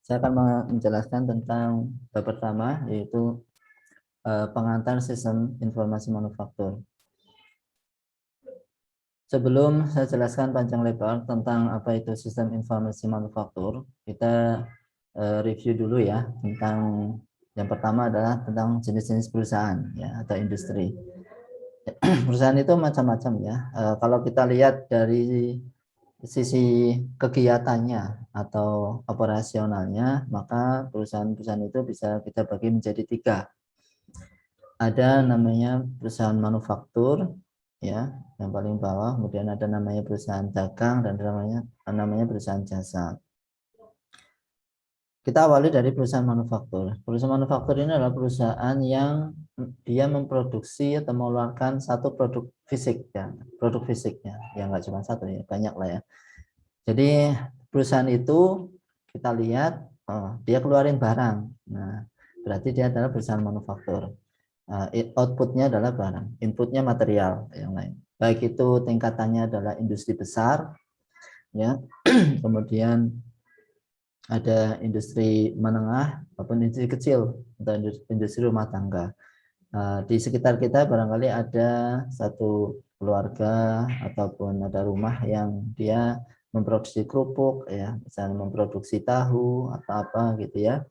Saya akan menjelaskan tentang bab pertama, yaitu pengantar sistem informasi manufaktur. Sebelum saya jelaskan panjang lebar tentang apa itu sistem informasi manufaktur, kita review dulu ya tentang yang pertama adalah tentang jenis-jenis perusahaan ya atau industri. Perusahaan itu macam-macam ya. Kalau kita lihat dari sisi kegiatannya atau operasionalnya, maka perusahaan-perusahaan itu bisa kita bagi menjadi tiga. Ada namanya perusahaan manufaktur, ya, yang paling bawah. Kemudian ada namanya perusahaan dagang dan namanya perusahaan jasa. Kita awali dari perusahaan manufaktur. Perusahaan manufaktur ini adalah perusahaan yang dia memproduksi atau mengeluarkan satu produk fisik ya, produk fisiknya. Yang nggak cuma satu ya, banyak lah ya. Jadi perusahaan itu kita lihat dia keluarin barang. Nah, berarti dia adalah perusahaan manufaktur. Outputnya adalah barang, inputnya material yang lain. Baik itu tingkatannya adalah industri besar, ya, kemudian ada industri menengah maupun industri kecil atau industri rumah tangga. Di sekitar kita barangkali ada satu keluarga ataupun ada rumah yang dia memproduksi kerupuk ya, misalnya memproduksi tahu atau apa gitu ya.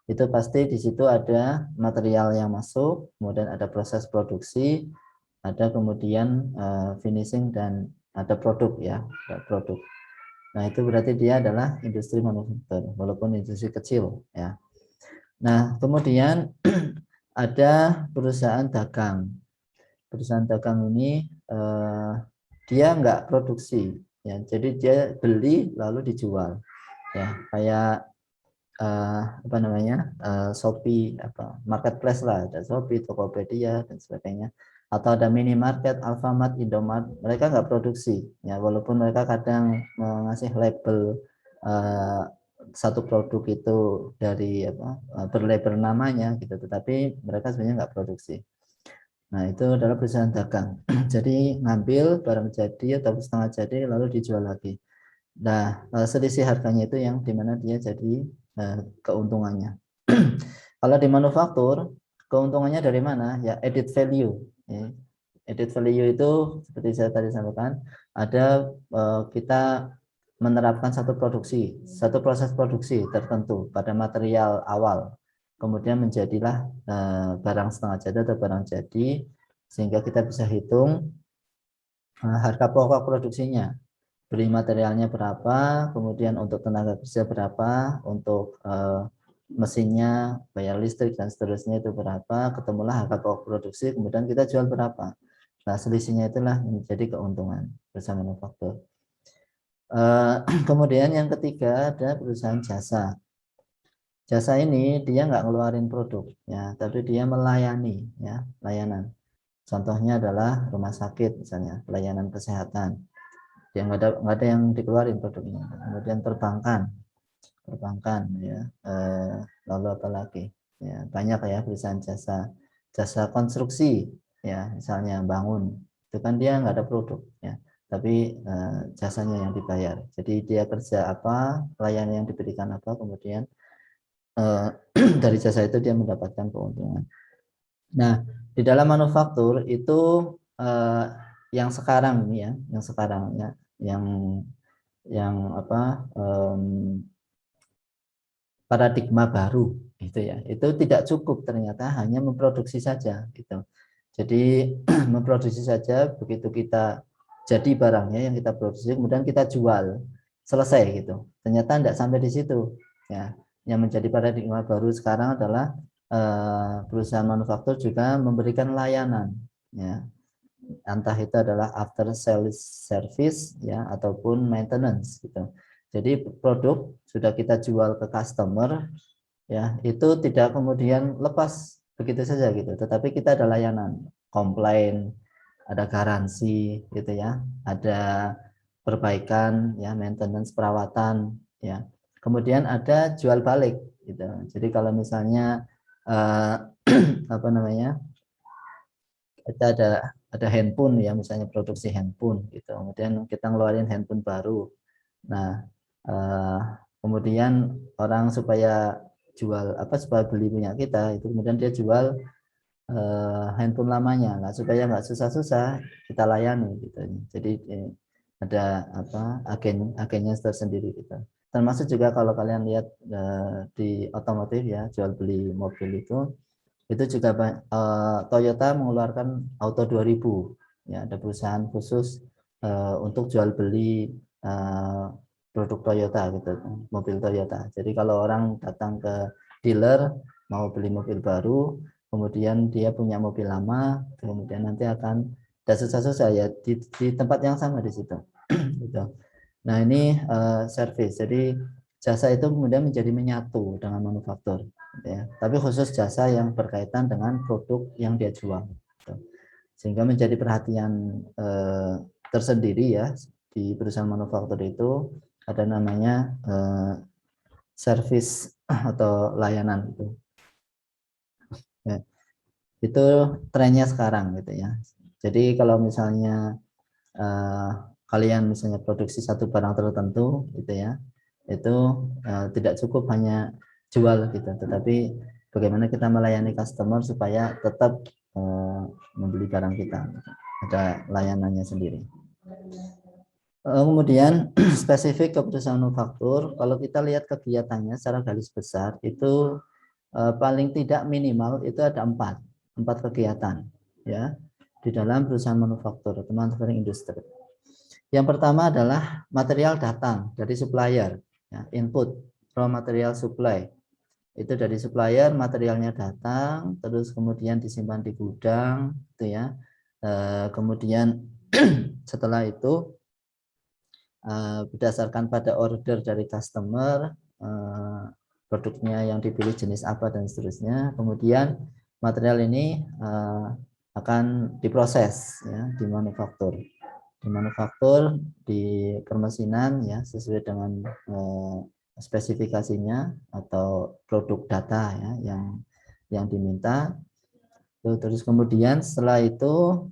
Itu pasti di situ ada material yang masuk, kemudian ada proses produksi, ada kemudian finishing dan ada produk ya, produk. Nah, itu berarti dia adalah industri manufaktur walaupun industri kecil ya. Nah, kemudian ada perusahaan dagang. Perusahaan dagang ini dia nggak produksi ya, jadi dia beli lalu dijual ya, kayak apa namanya Shopee, apa marketplace lah, ada Shopee, Tokopedia dan sebagainya, atau ada minimarket, Alfamart, Indomart. Mereka nggak produksi ya, walaupun mereka kadang mengasih label satu produk itu dari apa berlabel namanya gitu, tetapi mereka sebenarnya nggak produksi. Nah, itu adalah perusahaan dagang. Jadi ngambil barang jadi atau setengah jadi lalu dijual lagi. Nah, selisih harganya itu yang dimana dia jadi keuntungannya. Kalau di manufaktur, keuntungannya dari mana? Ya, added value. Ya. Added value itu seperti saya tadi sampaikan, ada kita menerapkan satu proses produksi tertentu pada material awal, kemudian menjadilah barang setengah jadi atau barang jadi, sehingga kita bisa hitung harga pokok produksinya, beli materialnya berapa, kemudian untuk tenaga kerja berapa, untuk mesinnya, bayar listrik dan seterusnya itu berapa, ketemulah harga pokok produksi, kemudian kita jual berapa. Nah, selisihnya itulah menjadi keuntungan bersama manufaktur. Kemudian yang ketiga ada perusahaan jasa. Jasa ini dia nggak ngeluarin produk ya, tapi dia melayani ya, layanan. Contohnya adalah rumah sakit misalnya, pelayanan kesehatan. Yang nggak ada yang dikeluarin produknya. Kemudian perbankan ya, lalu apa lagi ya, banyak ya perusahaan jasa konstruksi ya, misalnya bangun, itu kan dia nggak ada produk ya, tapi jasanya yang dibayar. Jadi dia kerja apa, pelayanan yang diberikan apa, kemudian dari jasa itu dia mendapatkan keuntungan. Nah, di dalam manufaktur itu yang sekarang ya, yang apa paradigma baru gitu ya. Itu tidak cukup ternyata hanya memproduksi saja gitu. Jadi memproduksi saja, begitu kita jadi barangnya yang kita produksi kemudian kita jual, selesai gitu. Ternyata tidak sampai di situ ya. Yang menjadi paradigma baru sekarang adalah perusahaan manufaktur juga memberikan layanan ya, entah itu adalah after sales service ya ataupun maintenance gitu. Jadi produk sudah kita jual ke customer ya, itu tidak kemudian lepas begitu saja gitu, tetapi kita ada layanan, komplain, ada garansi gitu ya, ada perbaikan ya, maintenance, perawatan ya, kemudian ada jual balik gitu. Jadi kalau misalnya apa namanya, kita ada handphone ya, misalnya produksi handphone gitu, kemudian kita ngeluarin handphone baru. Nah, kemudian orang supaya jual supaya beli punya kita itu, kemudian dia jual handphone lamanya. Nah, supaya nggak susah-susah kita layani gitu. Jadi ada agennya tersendiri gitu. Termasuk juga kalau kalian lihat di otomotif ya, jual beli mobil itu juga Toyota mengeluarkan Auto 2000 ya, ada perusahaan khusus untuk jual beli produk Toyota gitu, mobil Toyota. Jadi kalau orang datang ke dealer mau beli mobil baru, kemudian dia punya mobil lama, kemudian nanti akan tidak susah-susah ya di tempat yang sama di situ gitu. Nah, ini service. Jadi jasa itu kemudian menjadi menyatu dengan manufaktur ya. Tapi khusus jasa yang berkaitan dengan produk yang dia jual gitu. Sehingga menjadi perhatian tersendiri ya di perusahaan manufaktur itu ada namanya service atau layanan gitu. Ya, itu trennya sekarang gitu ya. Jadi kalau misalnya kalian misalnya produksi satu barang tertentu gitu ya, itu tidak cukup hanya jual gitu, tetapi bagaimana kita melayani customer supaya tetap membeli barang kita, ada layanannya sendiri. Kemudian spesifik ke perusahaan manufaktur, kalau kita lihat kegiatannya secara garis besar itu paling tidak minimal itu ada empat kegiatan ya di dalam perusahaan manufaktur atau manufacturing industry. Yang pertama adalah material datang dari supplier, ya, input raw material supply. Itu dari supplier, materialnya datang, terus kemudian disimpan di gudang, gitu ya. Kemudian setelah itu berdasarkan pada order dari customer, produknya yang dipilih jenis apa dan seterusnya. Kemudian material ini akan diproses ya di manufaktur di permesinan ya sesuai dengan spesifikasinya atau produk data ya yang diminta. Terus kemudian setelah itu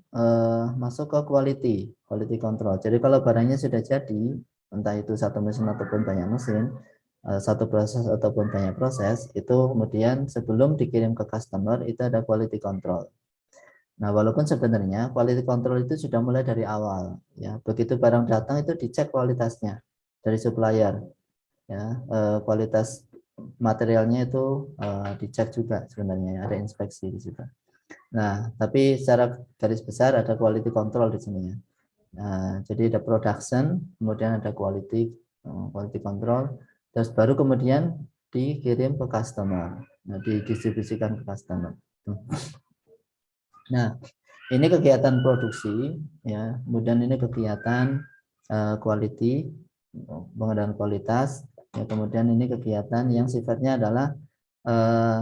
masuk ke quality control. Jadi kalau barangnya sudah jadi, entah itu satu mesin ataupun banyak mesin, satu proses ataupun banyak proses, itu kemudian sebelum dikirim ke customer itu ada quality control. Nah, walaupun sebenarnya quality control itu sudah mulai dari awal, ya. Begitu barang datang itu dicek kualitasnya dari supplier, ya. Kualitas materialnya itu dicek juga sebenarnya, ada inspeksi di situ. Nah, tapi secara garis besar ada quality control di sini ya. Nah, jadi ada production, kemudian ada quality control, terus baru kemudian dikirim ke customer, nah, didistribusikan ke customer. Nah, ini kegiatan produksi ya, kemudian ini kegiatan quality, pengendalian kualitas, ya, kemudian ini kegiatan yang sifatnya adalah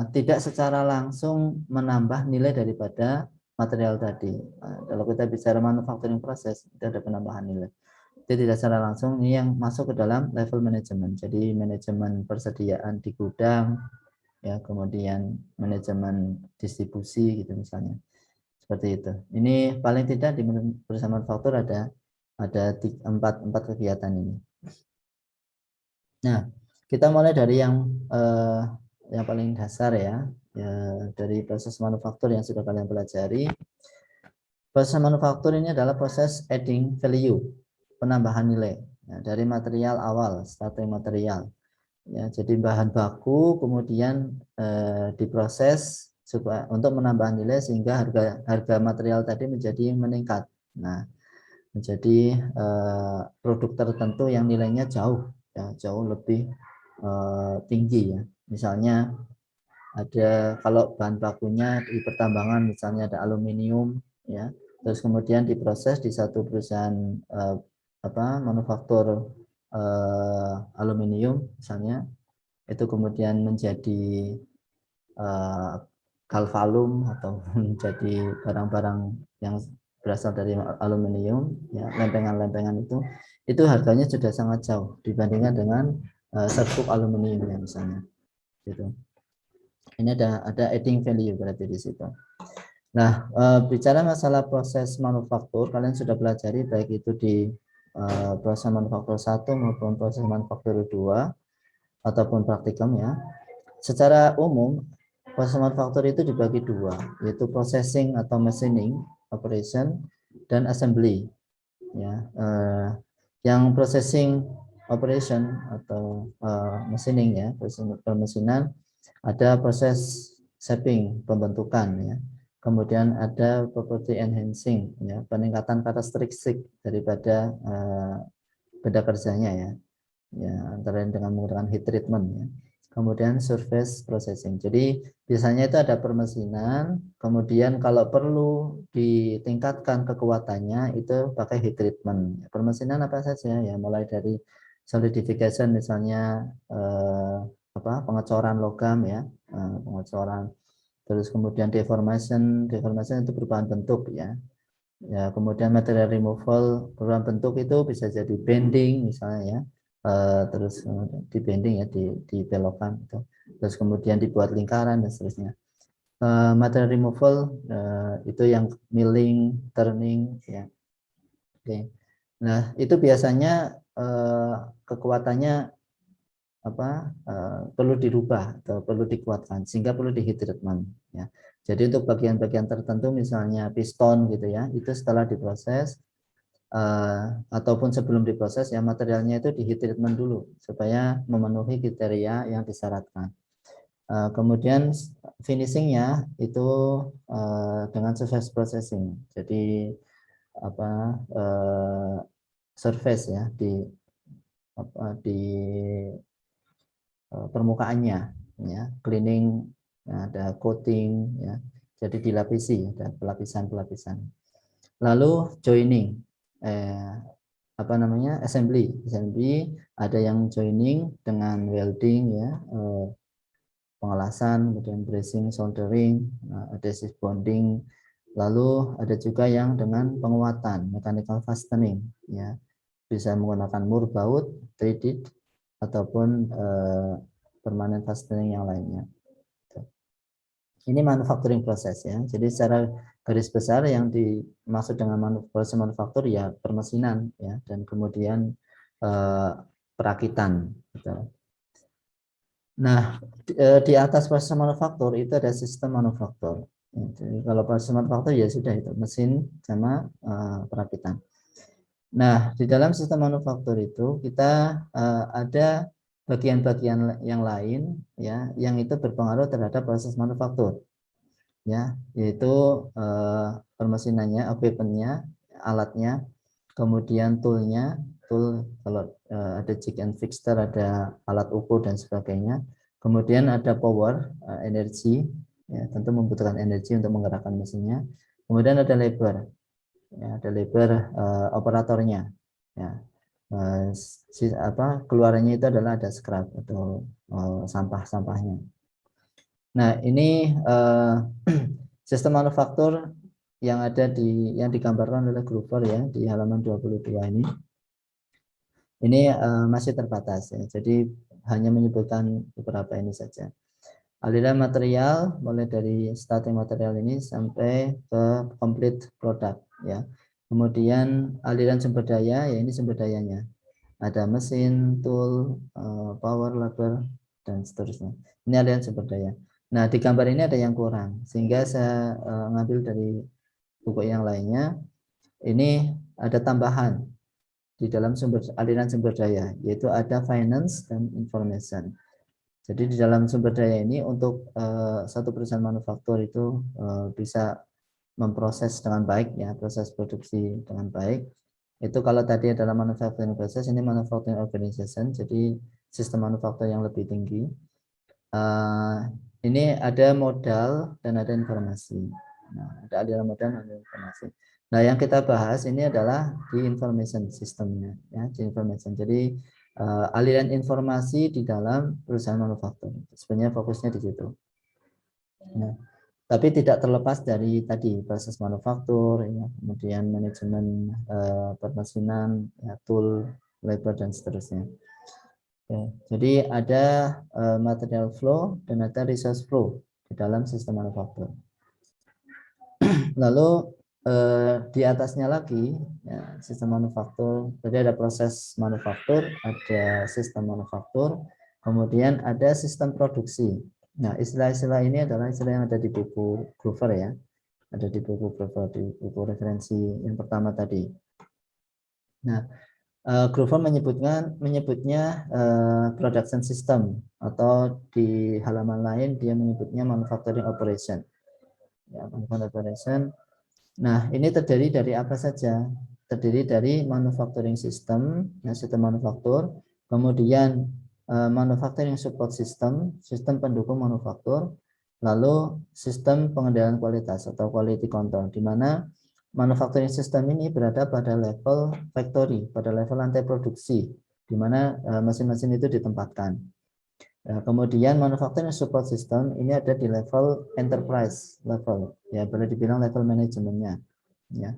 tidak secara langsung menambah nilai daripada material tadi. Kalau kita bicara manufacturing proses, itu ada penambahan nilai. Itu tidak secara langsung, ini yang masuk ke dalam level manajemen. Jadi manajemen persediaan di gudang, ya, kemudian manajemen distribusi gitu misalnya. Seperti itu. Ini paling tidak di perusahaan manufaktur ada empat kegiatan ini. Nah, kita mulai dari yang paling dasar ya, dari proses manufaktur yang sudah kalian pelajari. Proses manufaktur ini adalah proses adding value, penambahan nilai ya, dari material awal, starting material. Ya, jadi bahan baku kemudian diproses supaya untuk menambah nilai sehingga harga material tadi menjadi meningkat. Nah, menjadi produk tertentu yang nilainya jauh lebih tinggi ya. Misalnya ada kalau bahan bakunya di pertambangan misalnya ada aluminium ya, terus kemudian diproses di satu perusahaan manufaktur aluminium misalnya, itu kemudian menjadi galvalum atau menjadi barang-barang yang berasal dari aluminium ya, lempengan-lempengan itu harganya sudah sangat jauh dibandingkan dengan serbuk aluminium ya misalnya gitu. Ini ada adding value berarti di situ. Nah, bicara masalah proses manufaktur, kalian sudah pelajari baik itu di proses manufaktur 1 maupun proses manufaktur 2. ataupun praktikum ya. Secara umum proses manufaktur itu dibagi dua, yaitu processing atau machining operation dan assembly ya. Yang processing operation atau machining ya, permesinan, ada proses shaping pembentukan ya, kemudian ada property enhancing ya, peningkatan karakteristik daripada benda kerjanya ya, antara lain dengan menggunakan heat treatment ya. Kemudian surface processing. Jadi biasanya itu ada permesinan, kemudian kalau perlu ditingkatkan kekuatannya itu pakai heat treatment. Permesinan apa saja ya, mulai dari solidification misalnya pengecoran logam ya, pengecoran, terus kemudian deformation itu perubahan bentuk ya. Ya, kemudian material removal perubahan bentuk itu bisa jadi bending misalnya ya. Terus di bending ya, dibelokkan gitu. Terus kemudian dibuat lingkaran dan seterusnya. Material removal itu yang milling, turning ya. Oke. Nah, itu biasanya kekuatannya perlu dirubah atau perlu dikuatkan sehingga perlu di heat treatment ya. Jadi untuk bagian-bagian tertentu misalnya piston gitu ya, itu setelah diproses ataupun sebelum diproses ya, materialnya itu di heat treatment dulu supaya memenuhi kriteria yang disyaratkan. Kemudian finishingnya itu dengan surface processing. Jadi surface ya di permukaannya ya, cleaning, ada coating ya, jadi dilapisi, ada pelapisan-pelapisan. Lalu joining, assembly ada yang joining dengan welding ya, pengelasan, kemudian bracing, soldering, adhesive bonding. Lalu ada juga yang dengan penguatan, mechanical fastening ya, bisa menggunakan mur baut, threaded ataupun permanent fastening yang lainnya. Ini manufacturing proses ya. Jadi secara garis besar yang dimaksud dengan proses manufaktur ya permesinan ya, dan kemudian perakitan. Gitu. Nah, di atas proses manufaktur itu ada sistem manufaktur. Ya, jadi kalau proses manufaktur ya sudah itu mesin sama perakitan. Nah, di dalam sistem manufaktur itu kita ada bagian-bagian yang lain ya, yang itu berpengaruh terhadap proses manufaktur ya, yaitu permesinannya, equipmentnya, alatnya, kemudian toolnya, kalau ada jig and fixture, ada alat ukur dan sebagainya, kemudian ada power, energi ya, tentu membutuhkan energi untuk menggerakkan mesinnya, kemudian ada labor ya, ada labor operatornya ya. Keluarannya itu adalah ada scrap atau sampah-sampahnya. Nah, ini sistem manufaktur yang yang digambarkan oleh Gruber ya di halaman 22 ini. Ini masih terbatas ya. Jadi hanya menyebutkan beberapa ini saja. Aliran material mulai dari starting material ini sampai ke complete product ya. Kemudian aliran sumber daya ya, ini sumber dayanya. Ada mesin, tool, power, labor dan seterusnya. Ini aliran sumber daya. Nah, di gambar ini ada yang kurang sehingga saya ngambil dari buku yang lainnya. Ini ada tambahan di dalam aliran sumber daya, yaitu ada finance dan information. Jadi di dalam sumber daya ini untuk satu perusahaan manufaktur itu bisa memproses dengan baik ya, proses produksi dengan baik. Itu kalau tadi adalah manufacturing process, ini manufacturing organization, jadi sistem manufaktur yang lebih tinggi. Ini ada modal dan ada informasi. Nah, ada aliran modal dan ada informasi. Nah, yang kita bahas ini adalah di information systemnya, ya, di information. Jadi aliran informasi di dalam perusahaan manufaktur. Sebenarnya fokusnya di situ. Nah, tapi tidak terlepas dari tadi proses manufaktur, ya, kemudian manajemen permesinan, ya, tool, labor dan seterusnya. Oke, jadi ada material flow dan ada resource flow di dalam sistem manufaktur. Lalu di atasnya lagi ya, sistem manufaktur. Jadi ada proses manufaktur, ada sistem manufaktur, Kemudian ada sistem produksi. Nah, istilah-istilah ini adalah istilah yang ada di buku Grover ya. Ada di buku Grover, di buku referensi yang pertama tadi. Nah, Grover menyebutnya production system, atau di halaman lain dia menyebutnya manufacturing operation. Ya, manufacturing operation. Nah, ini terdiri dari apa saja? Terdiri dari manufacturing system, ya, sistem manufaktur, kemudian manufacturing support system, sistem pendukung manufaktur, lalu sistem pengendalian kualitas atau quality control, di mana manufacturing system ini berada pada level factory, pada level lantai produksi, di mana mesin-mesin itu ditempatkan. Kemudian manufacturing support system ini ada di level enterprise level, ya boleh dibilang level manajemennya. Ya.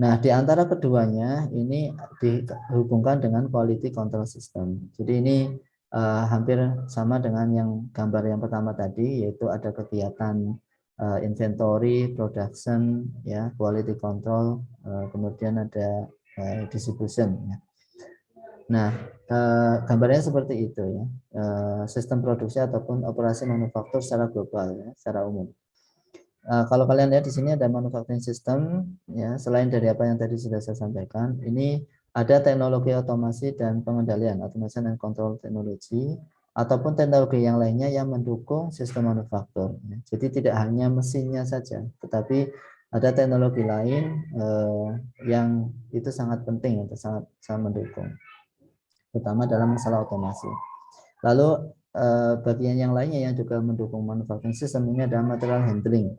Nah, di antara keduanya ini dihubungkan dengan quality control system. Jadi ini hampir sama dengan yang gambar yang pertama tadi, yaitu ada kegiatan inventory, production, ya, quality control, kemudian ada distribution. Ya. Nah, gambarnya seperti itu ya, sistem produksi ataupun operasi manufaktur secara global, ya, secara umum. Kalau kalian lihat di sini ada manufacturing system, ya, selain dari apa yang tadi sudah saya sampaikan, ini ada teknologi otomasi dan pengendalian, automation and control technology, ataupun teknologi yang lainnya yang mendukung sistem manufaktur. Ya. Jadi tidak hanya mesinnya saja, tetapi ada teknologi lain yang itu sangat penting untuk sangat mendukung, terutama dalam masalah otomasi. Lalu bagian yang lainnya yang juga mendukung manufacturing system ini adalah material handling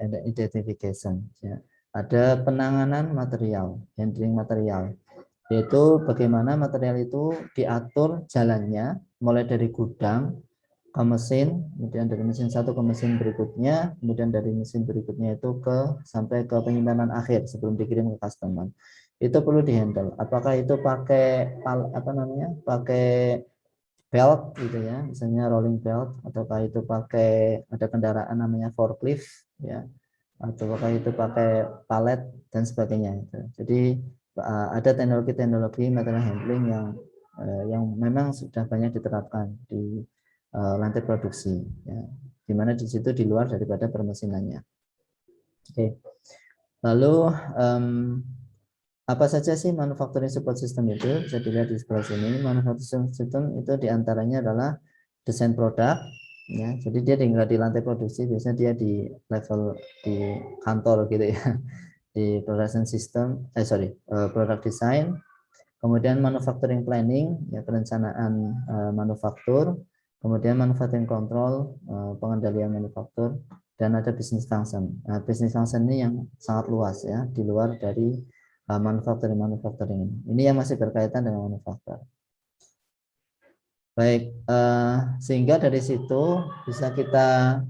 and identification. Ya. Ada penanganan material, handling material, yaitu bagaimana material itu diatur jalannya mulai dari gudang ke mesin, kemudian dari mesin satu ke mesin berikutnya, kemudian dari mesin berikutnya itu sampai ke penyimpanan akhir sebelum dikirim ke customer. Itu perlu dihandle. Apakah itu pakai pakai belt gitu ya, misalnya rolling belt, ataukah itu pakai ada kendaraan namanya forklift ya, ataukah itu pakai palet dan sebagainya itu. Jadi ada teknologi-teknologi material handling yang memang sudah banyak diterapkan di lantai produksi ya, di mana di situ di luar daripada permesinannya. Oke. Lalu apa saja sih manufacturing support system itu? Bisa dilihat di sebelah sini. Manufacturing system itu diantaranya adalah desain produk, ya. Jadi dia tinggal di lantai produksi, biasanya dia di level di kantor gitu ya, di production system, product design. Kemudian manufacturing planning, ya perencanaan manufaktur. Kemudian manufacturing control, pengendalian manufaktur, dan ada business function. Nah, business function ini yang sangat luas ya, di luar dari manufacturing ini. Ini yang masih berkaitan dengan manufaktur. Baik, sehingga dari situ bisa kita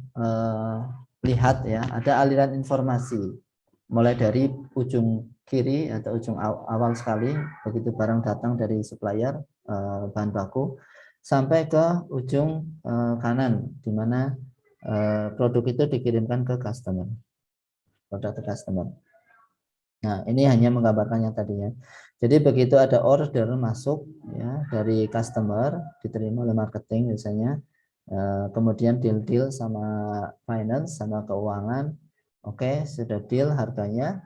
lihat ya, ada aliran informasi mulai dari ujung kiri atau ujung awal sekali, begitu barang datang dari supplier bahan baku, sampai ke ujung kanan, di mana produk itu dikirimkan ke customer, produk ke customer. Nah, ini hanya menggambarkan yang tadinya. Jadi begitu ada order masuk ya dari customer, diterima oleh marketing misalnya, kemudian deal sama finance, sama keuangan, oke, sudah deal harganya,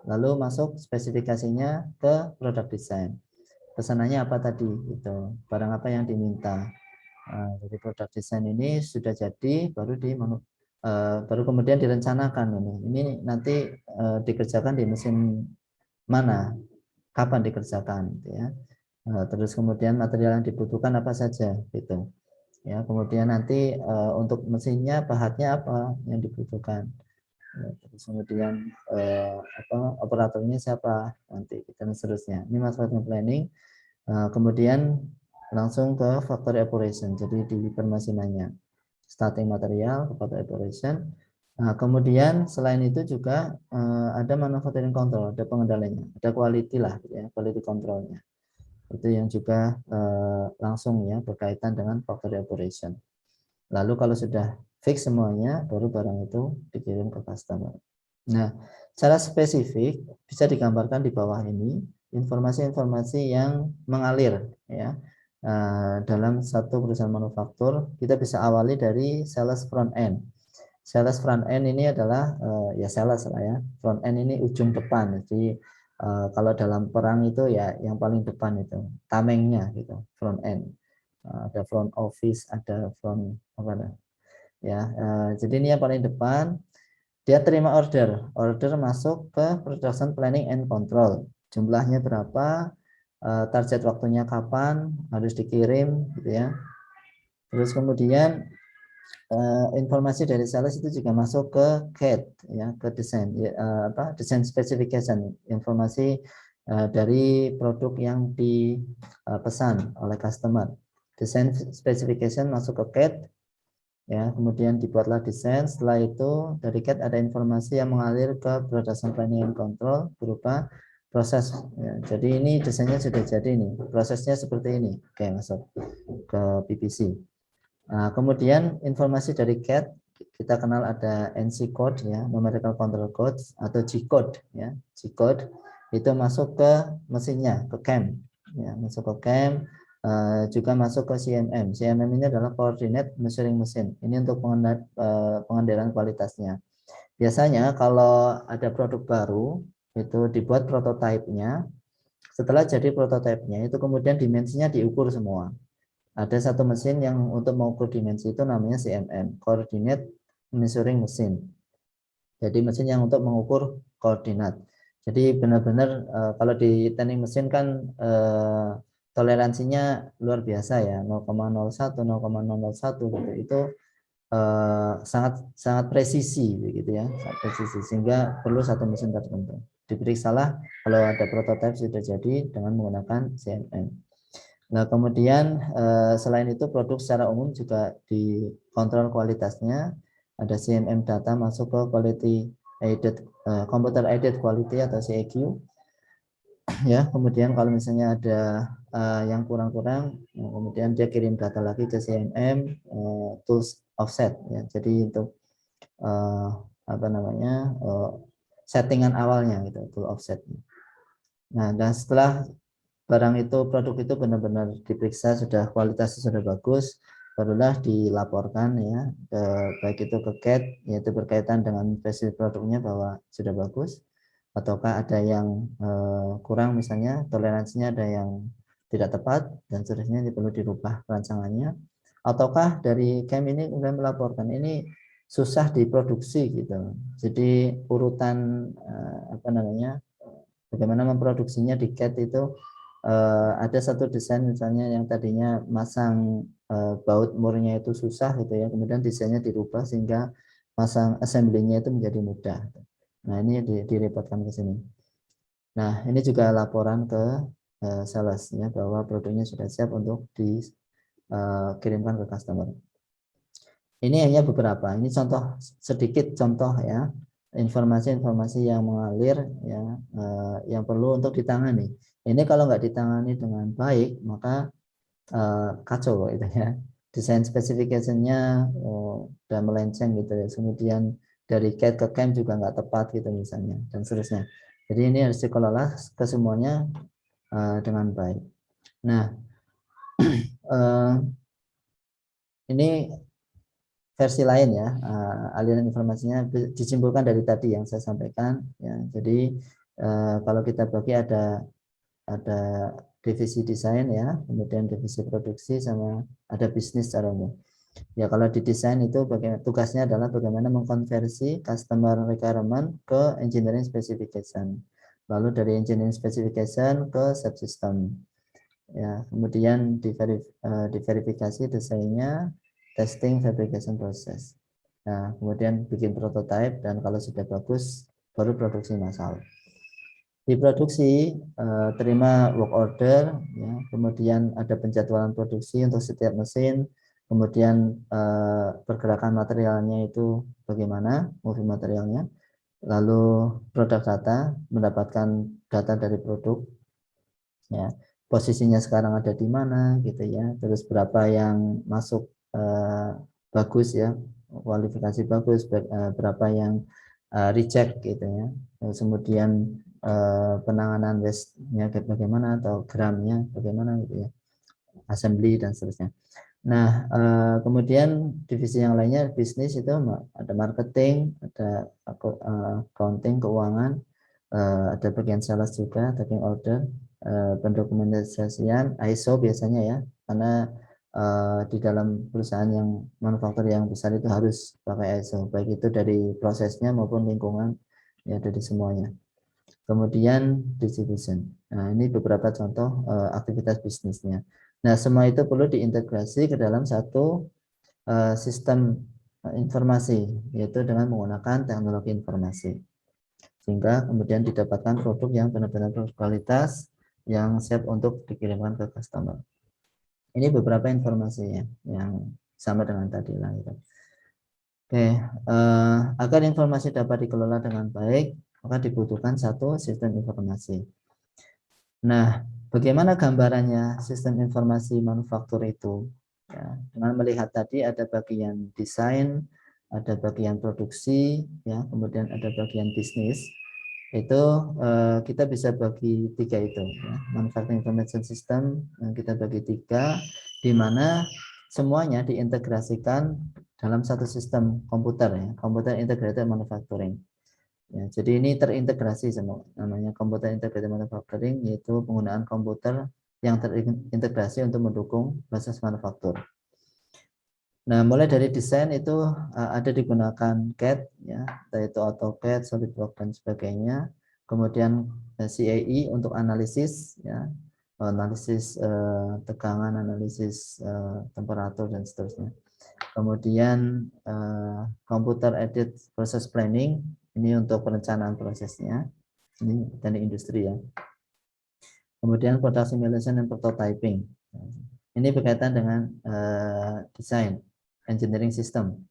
lalu masuk spesifikasinya ke product design. Pesanannya apa tadi? Itu barang apa yang diminta. Jadi product design ini sudah jadi, baru kemudian direncanakan ini nanti dikerjakan di mesin mana, kapan dikerjakan, gitu ya. Terus kemudian material yang dibutuhkan apa saja, gitu ya. Kemudian nanti untuk mesinnya bahannya apa yang dibutuhkan, terus kemudian operatornya siapa nanti, dan seterusnya. Ini manufacturing planning. Kemudian langsung ke factory operation, jadi di permesinannya, starting material ke factory operation. Nah, kemudian selain itu juga ada manufacturing control, ada pengendaliannya, ada quality lah ya, quality controlnya. Itu yang juga langsung ya berkaitan dengan factory operation. Lalu kalau sudah fix semuanya, baru barang itu dikirim ke customer. Nah, secara spesifik bisa digambarkan di bawah ini informasi-informasi yang mengalir ya dalam satu perusahaan manufaktur kita bisa awali dari sales front end. Sales front end ini adalah ya sales lah ya. Front end ini ujung depan. Jadi kalau dalam perang itu ya yang paling depan itu tamengnya gitu, front end. Ada front office, ada front apa ya. Jadi ini yang paling depan. Dia terima order masuk ke production planning and control. Jumlahnya berapa, target waktunya kapan, harus dikirim, gitu ya. Terus kemudian informasi dari sales itu juga masuk ke CAD, ya, ke desain, ya, desain specification, informasi dari produk yang dipesan oleh customer. Desain specification masuk ke CAD. Ya, kemudian dibuatlah desain. Setelah itu dari CAD ada informasi yang mengalir ke production planning and control berupa proses. Ya, jadi ini desainnya sudah jadi nih, prosesnya seperti ini. Oke, masuk ke PPC. Nah, kemudian informasi dari CAD kita kenal ada NC code, ya, numerical control code atau G code, ya. G code itu masuk ke mesinnya, ke CAM, ya, masuk ke CAM. Juga masuk ke CMM. CMM ini adalah Coordinate Measuring Machine. Ini untuk pengendalian kualitasnya. Biasanya kalau ada produk baru, itu dibuat prototipenya. Setelah jadi prototipenya, itu kemudian dimensinya diukur semua. Ada satu mesin yang untuk mengukur dimensi itu namanya CMM, Coordinate Measuring Machine. Jadi mesin yang untuk mengukur koordinat. Jadi benar-benar kalau di teknik mesin kan toleransinya luar biasa ya, 0,01 0,001 gitu. Itu sangat sangat presisi begitu ya, sangat presisi, sehingga perlu satu mesin tertentu. Diperiksalah kalau ada prototipe sudah jadi dengan menggunakan CMM. Nah, kemudian selain itu produk secara umum juga dikontrol kualitasnya. Ada CMM data masuk ke quality aided computer aided quality atau CAQ. Ya, kemudian kalau misalnya ada yang kurang-kurang, kemudian dia kirim data lagi ke CMM tools offset, ya. Jadi untuk apa namanya settingan awalnya gitu, tool offset. Nah, dan setelah barang itu, produk itu benar-benar diperiksa sudah kualitasnya sudah bagus, barulah dilaporkan ya baik itu ke CAD, yaitu berkaitan dengan versi produknya bahwa sudah bagus, ataukah ada yang kurang, misalnya toleransinya ada yang tidak tepat dan seterusnya, ini perlu dirubah rancangannya, ataukah dari CAM ini kemudian melaporkan ini susah diproduksi gitu. Jadi urutan apa namanya bagaimana memproduksinya di CAD itu ada satu desain misalnya yang tadinya masang baut murnya itu susah gitu ya, kemudian desainnya dirubah sehingga masang assembly-nya itu menjadi mudah. Nah, ini direpotkan ke sini. Nah, ini juga laporan ke sales ya, bahwa produknya sudah siap untuk dikirimkan ke customer. Ini hanya beberapa, ini contoh, sedikit contoh ya, informasi-informasi yang mengalir ya, yang perlu untuk ditangani. Ini kalau nggak ditangani dengan baik, maka kacau itu ya. Desain spesifikasinya udah melenceng gitu ya. Kemudian dari CAD ke CAM juga nggak tepat gitu misalnya, dan seterusnya. Jadi ini harus dikelola kesemuanya dengan baik. Nah, ini versi lain ya, aliran informasinya disimpulkan dari tadi yang saya sampaikan ya. Jadi kalau kita bagi ada divisi desain ya, kemudian divisi produksi, sama ada bisnis secara umum. Ya, kalau di desain itu tugasnya adalah bagaimana mengkonversi customer requirement ke engineering specification. Lalu dari engineering specification ke subsystem. Ya, kemudian diverifikasi desainnya, testing, fabrication proses. Nah, kemudian bikin prototype, dan kalau sudah bagus baru produksi massal. Di produksi terima work order ya, kemudian ada penjadwalan produksi untuk setiap mesin, kemudian pergerakan materialnya itu bagaimana, moving materialnya, lalu produk data, mendapatkan data dari produk ya, posisinya sekarang ada di mana gitu ya, terus berapa yang masuk bagus ya, kualifikasi bagus, berapa yang reject gitu ya, terus kemudian penanganan waste-nya bagaimana atau gramnya bagaimana gitu ya. assembly dan seterusnya. Nah, kemudian divisi yang lainnya bisnis itu ada marketing, ada accounting, keuangan, ada bagian sales juga, taking order, pendokumentasian, ISO biasanya ya, karena di dalam perusahaan yang manufaktur yang besar itu harus pakai ISO, baik itu dari prosesnya maupun lingkungan, ya dari semuanya. Kemudian distribution. Nah, ini beberapa contoh aktivitas bisnisnya. Nah, semua itu perlu diintegrasi ke dalam satu sistem informasi, yaitu dengan menggunakan teknologi informasi. Sehingga kemudian didapatkan produk yang benar-benar berkualitas, yang siap untuk dikirimkan ke customer. Ini beberapa informasinya yang sama dengan tadi lah. Gitu. Oke, agar informasi dapat dikelola dengan baik, maka dibutuhkan satu sistem informasi. Nah, bagaimana gambarannya sistem informasi manufaktur itu? Ya, dengan melihat tadi ada bagian desain, ada bagian produksi, ya, kemudian ada bagian bisnis. Itu kita bisa bagi tiga itu, ya. Manufacturing Information System yang kita bagi tiga, di mana semuanya diintegrasikan dalam satu sistem komputer, ya, komputer integrated manufacturing. Ya, jadi ini terintegrasi semua, namanya komputer integrated manufacturing, yaitu penggunaan komputer yang terintegrasi untuk mendukung proses manufaktur. Nah, mulai dari desain itu ada digunakan CAD, ya, yaitu AutoCAD, SolidWorks dan sebagainya. Kemudian CAE untuk analisis, ya, analisis tegangan, analisis temperatur dan seterusnya. Kemudian computer aided process planning, ini untuk perencanaan prosesnya, ini dari industri ya. Kemudian product simulation dan prototyping, ini berkaitan dengan desain, engineering system.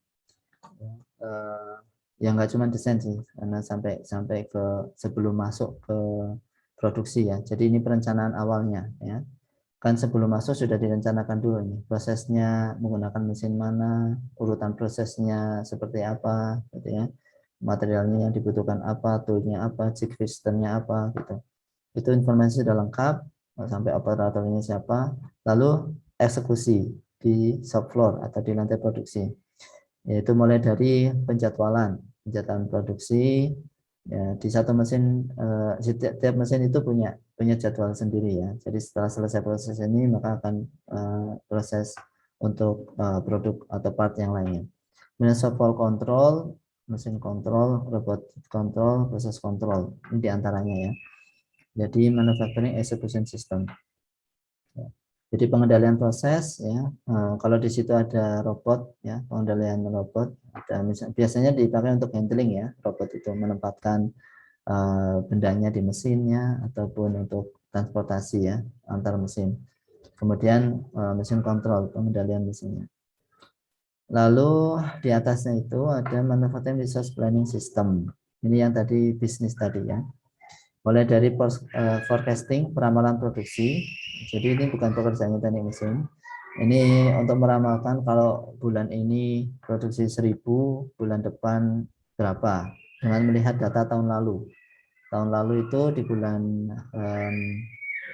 Yang nggak cuma desain sih, karena sampai ke sebelum masuk ke produksi ya. Jadi ini perencanaan awalnya ya. Kan sebelum masuk sudah direncanakan dulu nih prosesnya, menggunakan mesin mana, urutan prosesnya seperti apa gitu ya, materialnya yang dibutuhkan apa, toolnya apa, jig systemnya apa gitu. Itu informasi sudah lengkap, sampai operatornya siapa, lalu eksekusi di shop floor atau di lantai produksi, yaitu mulai dari penjadwalan produksi. Ya, di satu mesin, setiap mesin itu punya jadwal sendiri ya. Jadi setelah selesai proses ini maka akan proses untuk produk atau part yang lainnya. Kemudian shop floor control, mesin kontrol, robot kontrol, proses kontrol, ini diantaranya ya. Jadi manufacturing execution system. Jadi pengendalian proses ya, kalau di situ ada robot ya, pengendalian robot, ada biasanya dipakai untuk handling ya, robot itu menempatkan bendanya di mesinnya ataupun untuk transportasi ya antar mesin. Kemudian mesin kontrol, pengendalian mesinnya. Lalu di atasnya itu ada manufacturing resource planning system. Ini yang tadi bisnis tadi ya. Mulai dari forecasting, peramalan produksi. Jadi ini bukan pekerjaannya teknik mesin. Ini untuk meramalkan kalau bulan ini produksi 1000, bulan depan berapa, dengan melihat data tahun lalu. Tahun lalu itu di bulan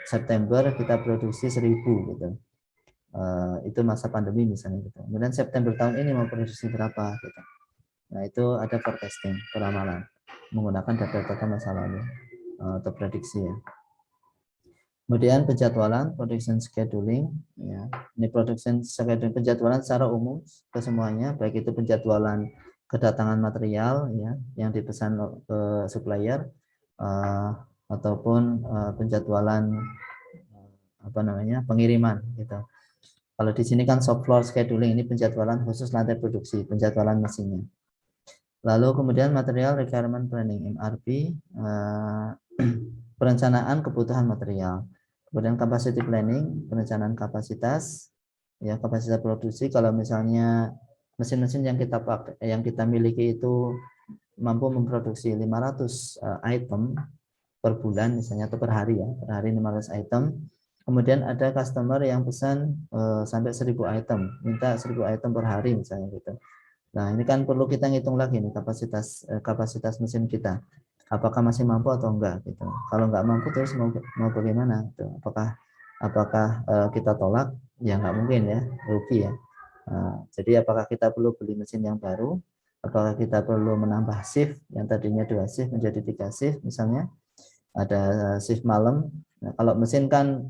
September kita produksi 1000 gitu. Itu masa pandemi misalnya gitu. Kemudian September tahun ini mau produksi berapa gitu. Nah, itu ada forecasting, peramalan menggunakan data-data masa lalu atau prediksi ya. Kemudian penjadwalan, production scheduling ya. Ini production scheduling, penjadwalan secara umum ke semuanya, baik itu penjadwalan kedatangan material ya yang dipesan ke supplier ataupun penjadwalan pengiriman gitu. Kalau di sini kan shop floor scheduling, ini penjadwalan khusus lantai produksi, penjadwalan mesinnya. Lalu kemudian material requirement planning (MRP), perencanaan kebutuhan material. Kemudian capacity planning, perencanaan kapasitas, ya kapasitas produksi. Kalau misalnya mesin-mesin yang kita pakai, yang kita miliki itu mampu memproduksi 500 item per bulan misalnya atau per hari ya, per hari 500 item. Kemudian ada customer yang pesan sampai 1000 item, minta 1000 item per hari misalnya gitu. Nah, ini kan perlu kita ngitung lagi nih kapasitas mesin kita. Apakah masih mampu atau enggak gitu. Kalau enggak mampu terus mau bagaimana gitu. Apakah Apakah kita tolak? Ya nggak mungkin ya, rugi ya. Jadi apakah kita perlu beli mesin yang baru? Apakah kita perlu menambah shift yang tadinya 2 shift menjadi 3 shift misalnya? Ada shift malam. Nah, kalau mesin kan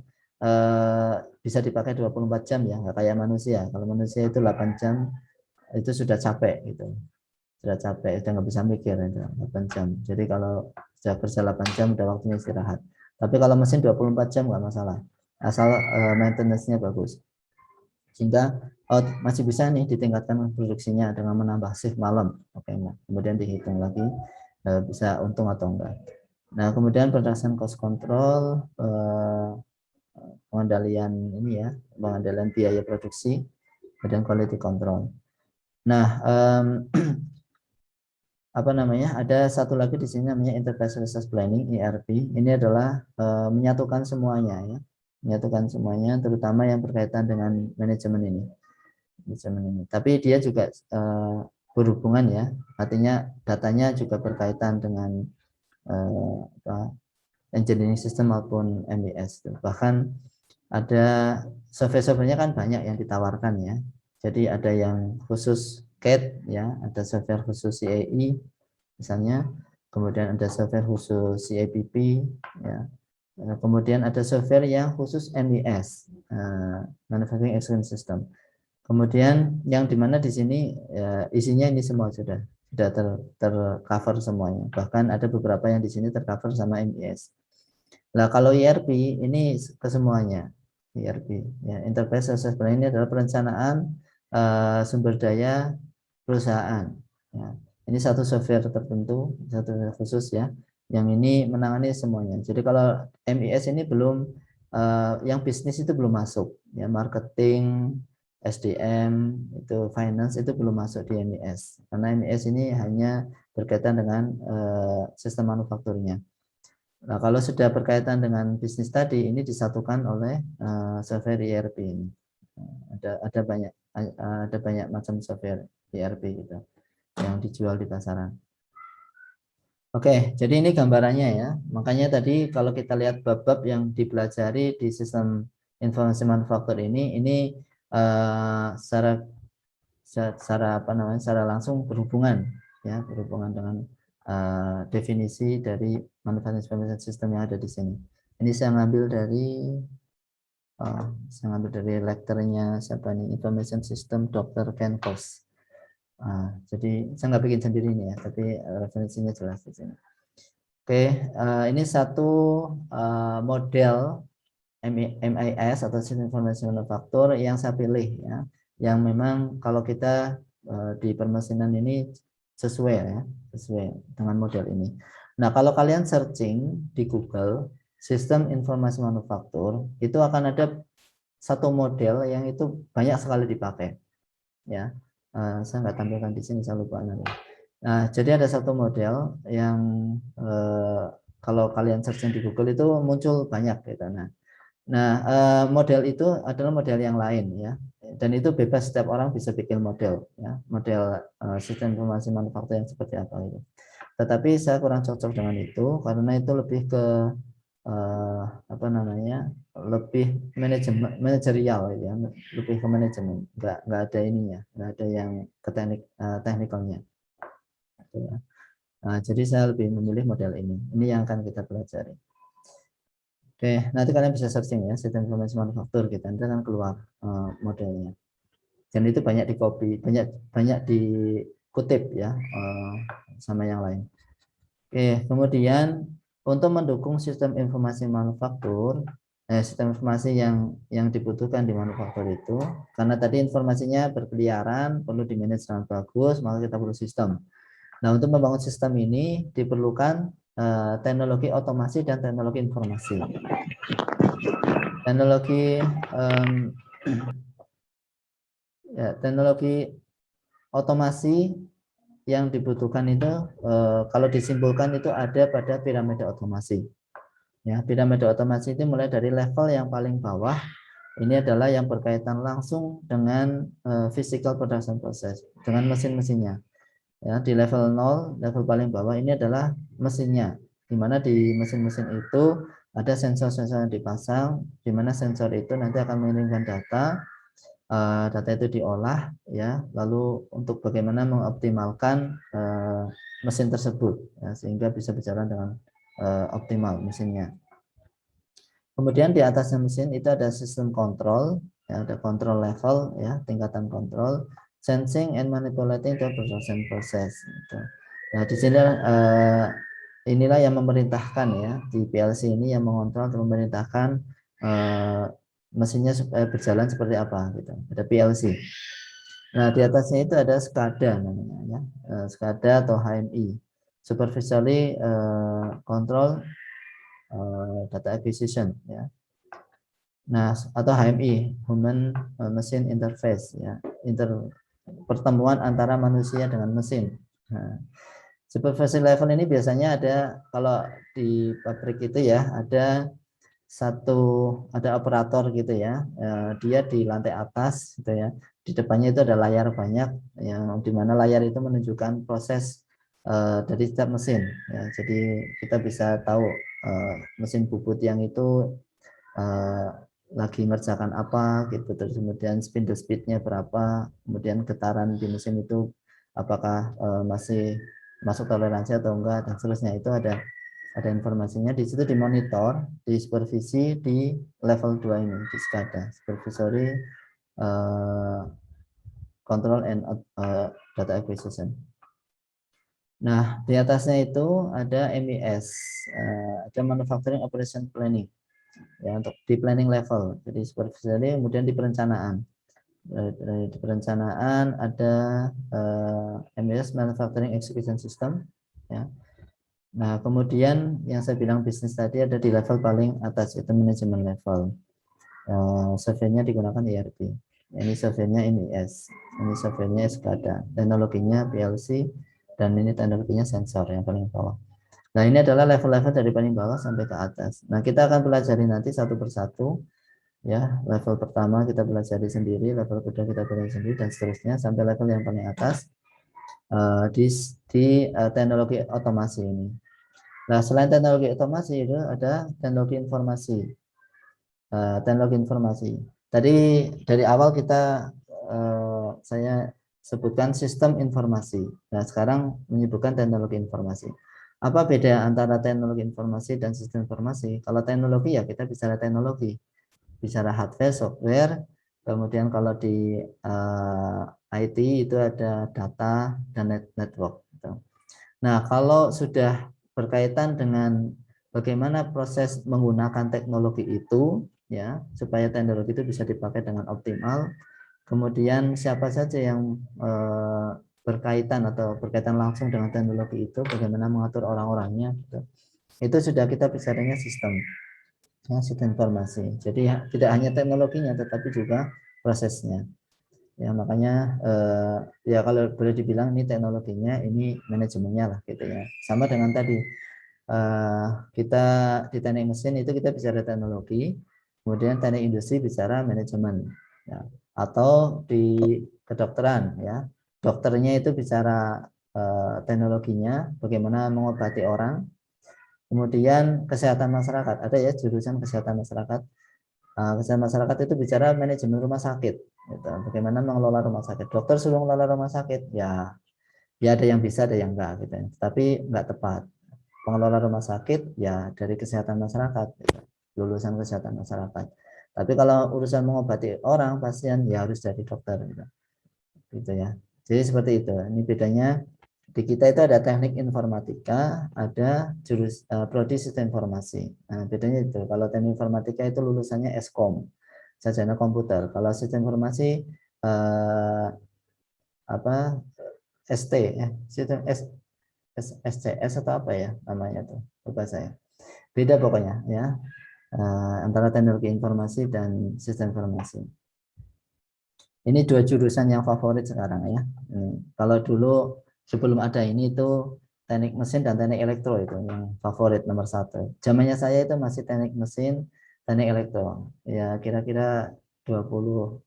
bisa dipakai 24 jam ya, nggak kayak manusia. Kalau manusia itu 8 jam itu sudah capek gitu. Sudah capek, sudah nggak bisa mikir itu 8 jam. Jadi kalau sudah kerja 8 jam udah waktunya istirahat. Tapi kalau mesin 24 jam nggak masalah. Asal maintenance-nya bagus. Sehingga masih bisa nih ditingkatkan produksinya dengan menambah shift malam. Oke, nah, kemudian dihitung lagi bisa untung atau enggak. Nah, kemudian production cost control, pengendalian ini ya, pengendalian biaya produksi, kemudian quality control. Nah, apa namanya? Ada satu lagi di sini namanya Enterprise Resource Planning (ERP). Ini adalah menyatukan semuanya ya, menyatukan semuanya, terutama yang berkaitan dengan manajemen ini. Tapi dia juga berhubungan ya, artinya datanya juga berkaitan dengan engineering system maupun MES. Bahkan ada software-softwarenya kan banyak yang ditawarkan ya. Jadi ada yang khusus CAD ya, ada software khusus CAE misalnya, kemudian ada software khusus CAPP ya. Kemudian ada software yang khusus MES, Manufacturing Execution System. Kemudian yang dimana di sini isinya ini semua sudah tercover semuanya. Bahkan ada beberapa yang di sini tercover sama MES. Nah, kalau ERP ini ke semuanya. ERP ya, Enterprise Resource Planning ini adalah perencanaan sumber daya perusahaan ya. Ini satu software tertentu, satu software khusus ya, yang ini menangani semuanya. Jadi kalau MES ini belum yang bisnis itu belum masuk ya, marketing, SDM, itu finance itu belum masuk di MES. Karena MES ini hanya berkaitan dengan sistem manufakturnya. Nah, kalau sudah berkaitan dengan bisnis tadi, ini disatukan oleh software ERP ini. Ada banyak macam software ERP gitu yang dijual di pasaran. Oke, jadi ini gambarannya ya. Makanya tadi kalau kita lihat bab-bab yang dipelajari di sistem informasi manufaktur ini secara apa namanya, secara langsung berhubungan ya, berhubungan dengan definisi dari manufacturing information system yang ada di sini. Ini saya ngambil dari lekturnya siapa nih, Information System Dr. Ken Kos. Jadi saya nggak bikin sendiri ini ya, tapi referensinya jelas di sini. Oke, ini satu model MIS atau System Information Manufacture yang saya pilih ya, yang memang kalau kita di permesinan ini sesuai ya, sesuai dengan model ini. Nah, kalau kalian searching di Google sistem informasi manufaktur, itu akan ada satu model yang itu banyak sekali dipakai ya. Saya nggak tampilkan di sini, saya lupa nanti. Nah, jadi ada satu model yang kalau kalian searching di Google itu muncul banyak gitu. Nah, model itu adalah model yang lain ya, dan itu bebas, setiap orang bisa bikin model ya, model sistem informasi manufaktur yang seperti apa itu. Tetapi saya kurang cocok dengan itu karena itu lebih ke apa namanya, lebih manajerial ya, lebih ke manajemen, nggak ada ininya, nggak ada yang ke teknikalnya. Jadi saya lebih memilih model ini yang akan kita pelajari. Oke, nanti kalian bisa searching ya, sistem informasi manufaktur gitu, nanti akan keluar modelnya. Dan itu banyak di copy, banyak dikutip ya sama yang lain. Oke, kemudian untuk mendukung sistem informasi manufaktur, sistem informasi yang dibutuhkan di manufaktur itu, karena tadi informasinya berkeliaran, perlu dimanage dengan bagus, maka kita perlu sistem. Nah, untuk membangun sistem ini diperlukan teknologi otomasi dan teknologi informasi. Teknologi otomasi yang dibutuhkan itu kalau disimpulkan itu ada pada piramida otomasi. Ya, piramida otomasi itu mulai dari level yang paling bawah. Ini adalah yang berkaitan langsung dengan physical production process, dengan mesin-mesinnya. Ya, di level 0, level paling bawah ini adalah mesinnya, di mana di mesin-mesin itu ada sensor-sensor yang dipasang, di mana sensor itu nanti akan mengirimkan data, data itu diolah ya, lalu untuk bagaimana mengoptimalkan mesin tersebut ya, sehingga bisa berjalan dengan optimal mesinnya. Kemudian di atasnya mesin itu ada sistem kontrol, ya, ada control level ya, tingkatan kontrol, sensing and manipulating the production process. Gitu. Nah di sini inilah yang memerintahkan ya, di PLC ini yang mengontrol atau memerintahkan mesinnya supaya berjalan seperti apa gitu. Ada PLC. Nah, di atasnya itu ada SCADA namanya ya. SCADA atau HMI. Supervisory Control Data Acquisition ya. Nah, atau HMI, Human Machine Interface ya. Pertemuan antara manusia dengan mesin. Nah, supervisory level ini biasanya ada kalau di pabrik itu ya, ada operator gitu ya, dia di lantai atas gitu ya, di depannya itu ada layar banyak yang dimana layar itu menunjukkan proses dari setiap mesin ya, jadi kita bisa tahu mesin bubut yang itu lagi ngerjakan apa gitu, terus kemudian spindle speednya berapa, kemudian getaran di mesin itu apakah masih masuk toleransi atau enggak, dan seterusnya. Itu ada informasinya di situ, dimonitor, disupervisi di level 2 ini, di SCADA, Supervisory Control and Data Acquisition. Nah, di atasnya itu ada MES, ada Manufacturing Operation Planning, ya, untuk di planning level. Jadi supervisory, kemudian di perencanaan. Di perencanaan ada MES Manufacturing Execution System, ya. Nah, kemudian yang saya bilang bisnis tadi ada di level paling atas, itu manajemen level. Software-nya digunakan ERP. Ini software-nya MES, ini software-nya SCADA, teknologinya PLC, dan ini teknologinya sensor yang paling bawah. Nah, ini adalah level-level dari paling bawah sampai ke atas. Nah, kita akan pelajari nanti satu persatu. Ya, level pertama kita pelajari sendiri, level kedua kita pelajari sendiri, dan seterusnya sampai level yang paling atas di teknologi otomasi ini. Nah, selain teknologi otomasi itu ada teknologi informasi. Teknologi informasi. Tadi dari awal saya sebutkan sistem informasi. Nah, sekarang menyebutkan teknologi informasi. Apa beda antara teknologi informasi dan sistem informasi? Kalau teknologi ya kita bicara teknologi, bicara hardware, software. Kemudian kalau di IT itu ada data dan network. Nah, kalau sudah berkaitan dengan bagaimana proses menggunakan teknologi itu, ya, supaya teknologi itu bisa dipakai dengan optimal. Kemudian siapa saja yang berkaitan atau berkaitan langsung dengan teknologi itu, bagaimana mengatur orang-orangnya, gitu. Itu sudah kita bicaranya sistem, ya, sistem informasi. Jadi tidak hanya teknologinya, tetapi juga prosesnya. Ya, makanya ya kalau boleh dibilang ini teknologinya, ini manajemennya lah gitu ya. Sama dengan tadi kita di teknik mesin itu kita bicara teknologi, kemudian teknik industri bicara manajemen ya. Atau di kedokteran ya, dokternya itu bicara teknologinya, bagaimana mengobati orang. Kemudian kesehatan masyarakat, ada ya jurusan kesehatan masyarakat. Kesehatan masyarakat itu bicara manajemen rumah sakit, gitu. Bagaimana mengelola rumah sakit. Dokter suruh mengelola rumah sakit, ya ada yang bisa, ada yang enggak, gitu. Tapi enggak tepat. Pengelola rumah sakit, ya dari kesehatan masyarakat, gitu. Lulusan kesehatan masyarakat. Tapi kalau urusan mengobati orang, pasien, ya harus dari dokter, gitu ya. Jadi seperti itu. Ini bedanya. Di kita itu ada teknik informatika, ada prodi sistem informasi. Nah, bedanya itu. Kalau teknik informatika itu lulusannya Eskom, sarjana komputer. Kalau sistem informasi ST ya, sistem SCS atau apa ya namanya tuh, lupa saya. Beda pokoknya ya, antara teknologi informasi dan sistem informasi. Ini dua jurusan yang favorit sekarang ya. Kalau dulu sebelum ada ini itu teknik mesin dan teknik elektro itu yang favorit nomor 1. Zamannya saya itu masih teknik mesin, teknik elektro. Ya kira-kira 20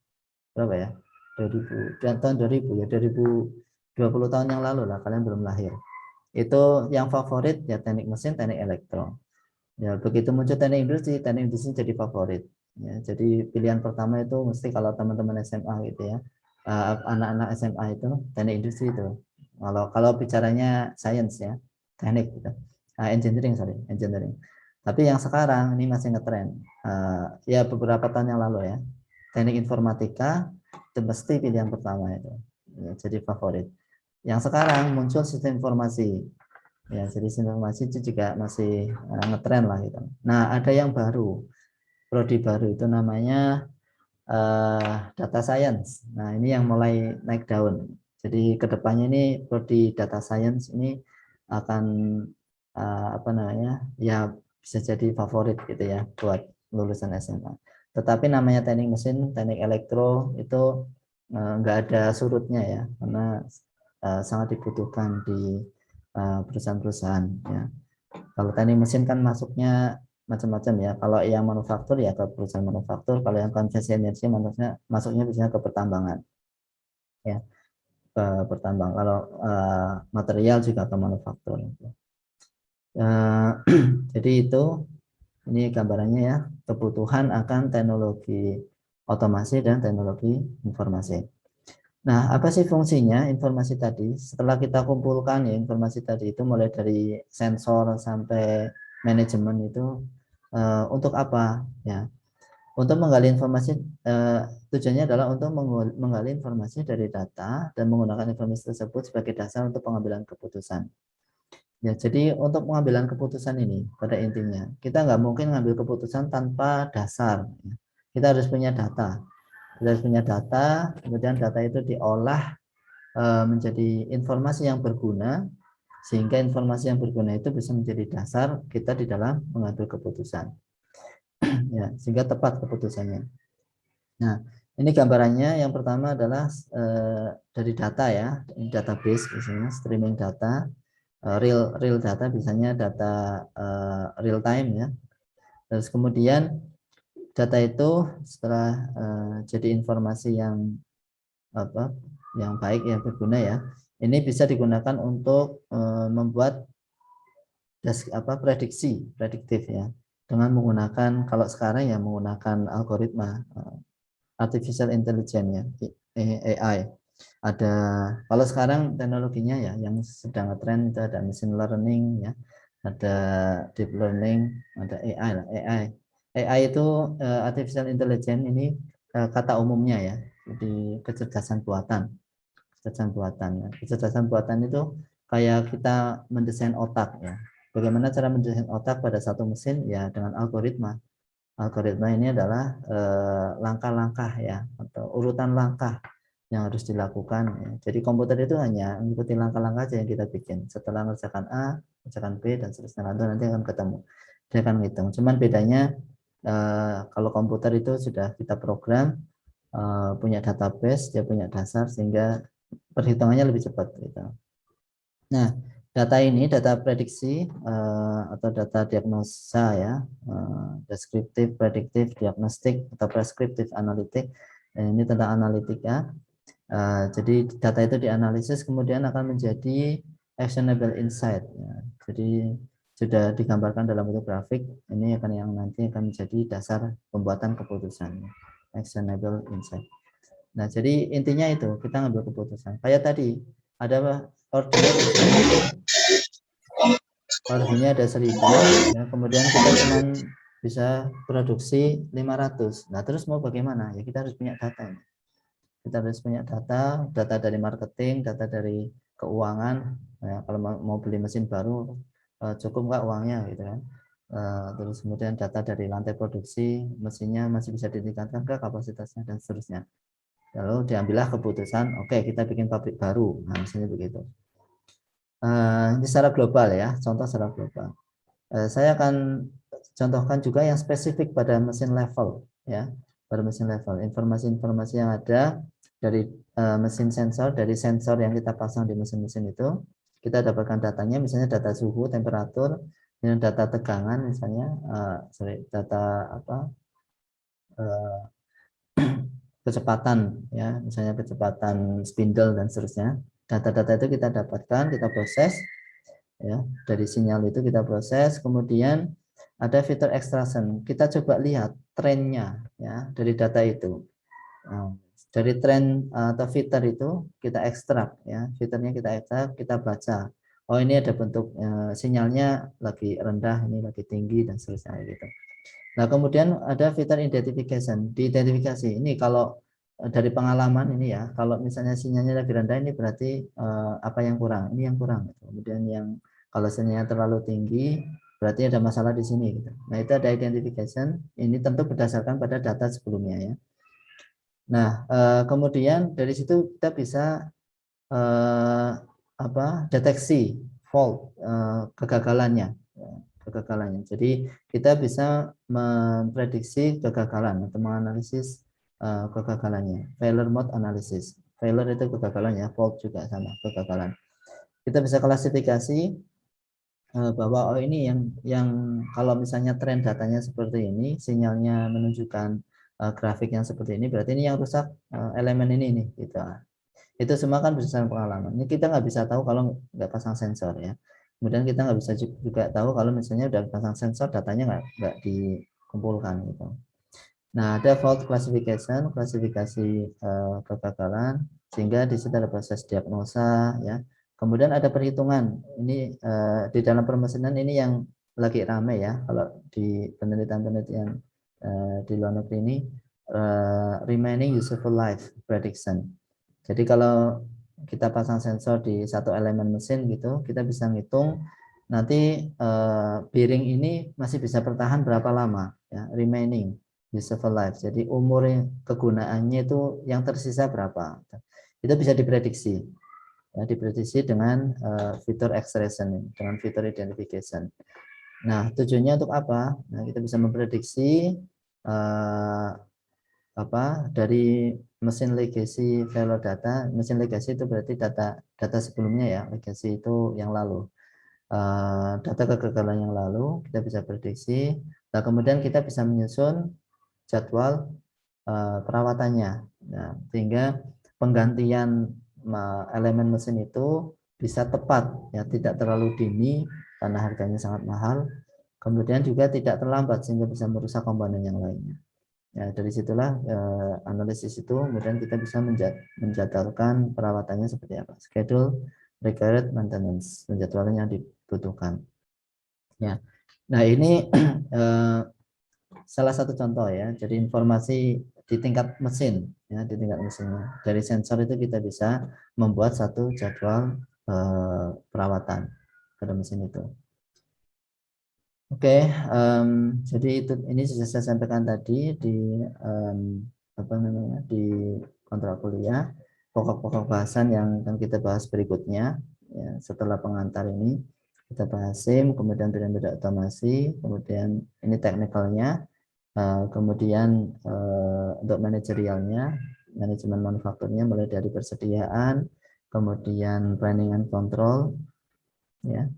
berapa ya? 2000 dan tahun 2000 ya, 2020 tahun yang lalu lah, kalian belum lahir. Itu yang favorit ya teknik mesin, teknik elektro. Ya, begitu muncul teknik industri jadi favorit. Ya, jadi pilihan pertama itu mesti kalau teman-teman SMA gitu ya, anak-anak SMA itu teknik industri itu. Kalau bicaranya science ya, teknik gitu. Engineering sorry, engineering. Tapi yang sekarang ini masih ngetren. Ya beberapa tahun yang lalu ya, teknik informatika itu mesti pilihan pertama itu. Ya, jadi favorit. Yang sekarang muncul sistem informasi. Ya, jadi informasi itu juga masih ngetren lah gitu. Nah, ada yang baru, prodi baru itu namanya data science. Nah, ini yang mulai naik daun. Jadi kedepannya ini prodi data science ini akan apa namanya, ya bisa jadi favorit gitu ya buat lulusan SMA. Tetapi namanya teknik mesin, teknik elektro itu nggak ada surutnya ya, karena sangat dibutuhkan di perusahaan-perusahaan ya. Kalau teknik mesin kan masuknya macam-macam ya. Kalau yang manufaktur ya ke perusahaan manufaktur, kalau yang konversi energi masuknya biasanya ke pertambangan ya, ke pertambang. Kalau material juga ke manufaktur. Jadi itu ini gambarannya ya, kebutuhan akan teknologi otomasi dan teknologi informasi. Nah, apa sih fungsinya informasi tadi? Setelah kita kumpulkan ya informasi tadi itu mulai dari sensor sampai manajemen itu untuk apa? Ya, untuk menggali informasi tujuannya adalah untuk menggali informasi dari data dan menggunakan informasi tersebut sebagai dasar untuk pengambilan keputusan. Ya, jadi untuk pengambilan keputusan ini pada intinya kita nggak mungkin ngambil keputusan tanpa dasar. Kita harus punya data. Kita harus punya data, kemudian data itu diolah menjadi informasi yang berguna, sehingga informasi yang berguna itu bisa menjadi dasar kita di dalam mengambil keputusan. Ya, sehingga tepat keputusannya. Nah, ini gambarannya. Yang pertama adalah dari data ya, database misalnya streaming data, real data, biasanya data real time ya. Terus kemudian data itu setelah jadi informasi yang apa, yang baik, yang berguna ya, ini bisa digunakan untuk membuat prediktif ya, dengan menggunakan, kalau sekarang ya menggunakan algoritma artificial intelligence ya, AI. Ada, kalau sekarang teknologinya ya yang sedang ngetren itu ada machine learning ya, ada deep learning, ada AI lah. AI itu artificial intelligence ini kata umumnya ya, jadi kecerdasan buatan. Kecerdasan buatan itu kayak kita mendesain otak ya. Bagaimana cara mendesain otak pada satu mesin ya, dengan algoritma. Algoritma ini adalah langkah-langkah ya, atau urutan langkah yang harus dilakukan ya. Jadi komputer itu hanya mengikuti langkah-langkah aja yang kita bikin. Setelah mengerjakan A, mengerjakan B dan seterusnya, nanti akan ketemu. Dia akan ngitung. Cuman bedanya kalau komputer itu sudah kita program, punya database, dia punya dasar, sehingga perhitungannya lebih cepat gitu. Nah, data ini data prediksi atau data diagnosa ya, deskriptif, prediktif, diagnostik atau preskriptif analitik. Ini tentang analitika. Jadi data itu dianalisis kemudian akan menjadi actionable insight ya. Jadi sudah digambarkan dalam bentuk grafik. Ini akan yang nanti akan menjadi dasar pembuatan keputusan, actionable insight. Nah, jadi intinya itu kita ngambil keputusan. Kayak tadi ada ordernya ada 1000 ya, kemudian kita cuma bisa produksi 500. Nah, terus mau bagaimana? Ya kita harus punya data. Kita harus punya data dari marketing, data dari keuangan. Ya, kalau mau beli mesin baru cukup nggak uangnya gitu kan. Terus kemudian data dari lantai produksi, mesinnya masih bisa ditingkatkan ke kapasitasnya dan seterusnya. Lalu diambillah keputusan, oke, kita bikin pabrik baru. Nah, misalnya begitu. Ini secara global ya, contoh secara global. Saya akan contohkan juga yang spesifik pada mesin level ya, pada mesin level. Informasi-informasi yang ada dari mesin sensor, dari sensor yang kita pasang di mesin-mesin itu, kita dapatkan datanya, misalnya data suhu, temperatur, dan data tegangan, misalnya data apa, kecepatan ya, misalnya kecepatan spindle dan seterusnya. Data-data itu kita dapatkan, kita proses ya, dari sinyal itu kita proses, kemudian Ada fitur extraction. Kita coba lihat trennya ya dari data itu. Nah, dari tren atau fitur itu kita ekstrak ya, fiturnya kita ekstrak, kita baca. Oh ini ada bentuk sinyalnya lagi rendah, ini lagi tinggi dan seterusnya gitu. Nah kemudian ada fitur identification, diidentifikasi. Ini kalau dari pengalaman ini ya, kalau misalnya sinyalnya lagi rendah ini berarti apa yang kurang, ini yang kurang. Kemudian yang kalau sinyalnya terlalu tinggi berarti ada masalah di sini. Gitu. Nah itu ada identification. Ini tentu berdasarkan pada data sebelumnya ya. Nah, kemudian dari situ kita bisa deteksi fault, kegagalannya, kegagalannya. Jadi kita bisa memprediksi kegagalan atau menganalisis kegagalannya. Failure mode analysis. Failure itu kegagalannya, fault juga sama kegagalan. Kita bisa klasifikasi bahwa oh ini yang kalau misalnya tren datanya seperti ini, sinyalnya menunjukkan grafik yang seperti ini, berarti ini yang rusak elemen ini nih gitu. Itu semua kan berdasarkan pengalaman. Ini kita nggak bisa tahu kalau nggak pasang sensor ya. Kemudian kita nggak bisa juga tahu kalau misalnya udah pasang sensor datanya nggak dikumpulkan gitu. Nah ada fault classification, klasifikasi kegagalan, sehingga di situ ada proses diagnosa ya. Kemudian ada perhitungan. Ini di dalam permesinan ini yang lagi rame ya. Kalau di penelitian-penelitian di luar negeri ini remaining useful life prediction. Jadi kalau kita pasang sensor di satu elemen mesin gitu, kita bisa ngitung nanti bearing ini masih bisa bertahan berapa lama ya, remaining useful life. Jadi umur kegunaannya itu yang tersisa berapa. Itu bisa diprediksi. Ya, diprediksi dengan fitur extraction, dengan fitur identification. Nah, tujuannya untuk apa? Nah, kita bisa memprediksi dari mesin legacy failure data. Mesin legacy itu berarti data sebelumnya ya, legacy itu yang lalu. Data kegagalan yang lalu kita bisa prediksi. Nah, kemudian kita bisa menyusun jadwal perawatannya. Nah, sehingga penggantian elemen mesin itu bisa tepat ya, tidak terlalu dini karena harganya sangat mahal. Kemudian juga tidak terlambat sehingga bisa merusak komponen yang lainnya. Ya, dari situlah analisis itu kemudian kita bisa menjadwalkan perawatannya seperti apa. Schedule required maintenance, penjadwalan yang dibutuhkan. Ya. Nah, ini salah satu contoh ya. Jadi informasi di tingkat mesin ya, di tingkat mesinnya. Dari sensor itu kita bisa membuat satu jadwal perawatan pada mesin itu. Oke, jadi ini sudah saya sampaikan tadi di di kontrak kuliah. Pokok-pokok bahasan yang akan kita bahas berikutnya ya, setelah pengantar ini kita bahas SIM, kemudian bidang-bidang otomasi, kemudian ini teknikalnya, kemudian untuk manajerialnya, manajemen manufakturnya mulai dari persediaan, kemudian planning and control, ya.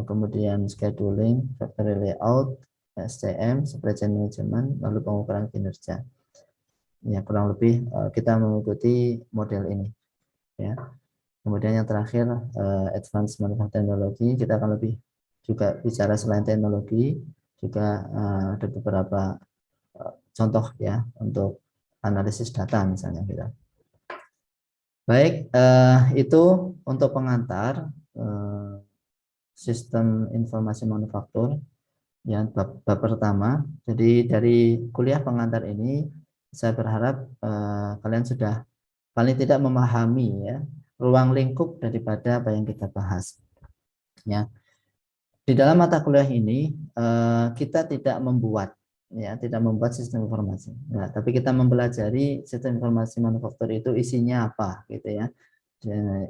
Kemudian scheduling, factory layout, SCM, supply chain management, lalu pengukuran kinerja. Ya, kurang lebih kita mengikuti model ini. Ya. Kemudian yang terakhir advanced manufacturing technology, kita akan lebih juga bicara selain teknologi, juga ada beberapa contoh ya untuk analisis data misalnya kita. Baik, itu untuk pengantar sistem informasi manufaktur yang bab pertama. Jadi dari kuliah pengantar ini saya berharap kalian sudah paling tidak memahami ya ruang lingkup daripada apa yang kita bahas. Ya, di dalam mata kuliah ini kita tidak membuat sistem informasi. Nah, tapi kita mempelajari sistem informasi manufaktur itu isinya apa gitu ya,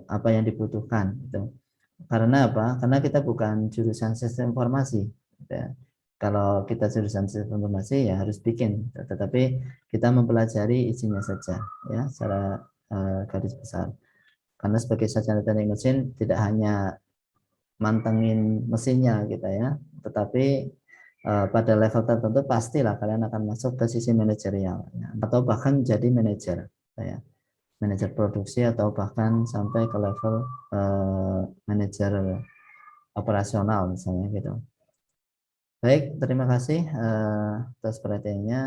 apa yang dibutuhkan gitu. Karena apa? Karena kita bukan jurusan sistem informasi. Ya. Kalau kita jurusan sistem informasi ya harus bikin, tetapi kita mempelajari isinya saja, ya, secara garis besar. Karena sebagai sarjana teknik mesin tidak hanya mantengin mesinnya gitu ya, tetapi pada level tertentu pastilah kalian akan masuk ke sisi manajerial, ya, atau bahkan jadi manajer, ya. Manajer produksi atau bahkan sampai ke level manajer operasional misalnya gitu. Baik, terima kasih atas perhatiannya.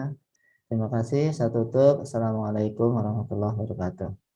Terima kasih. Saya tutup. Assalamualaikum warahmatullahi wabarakatuh.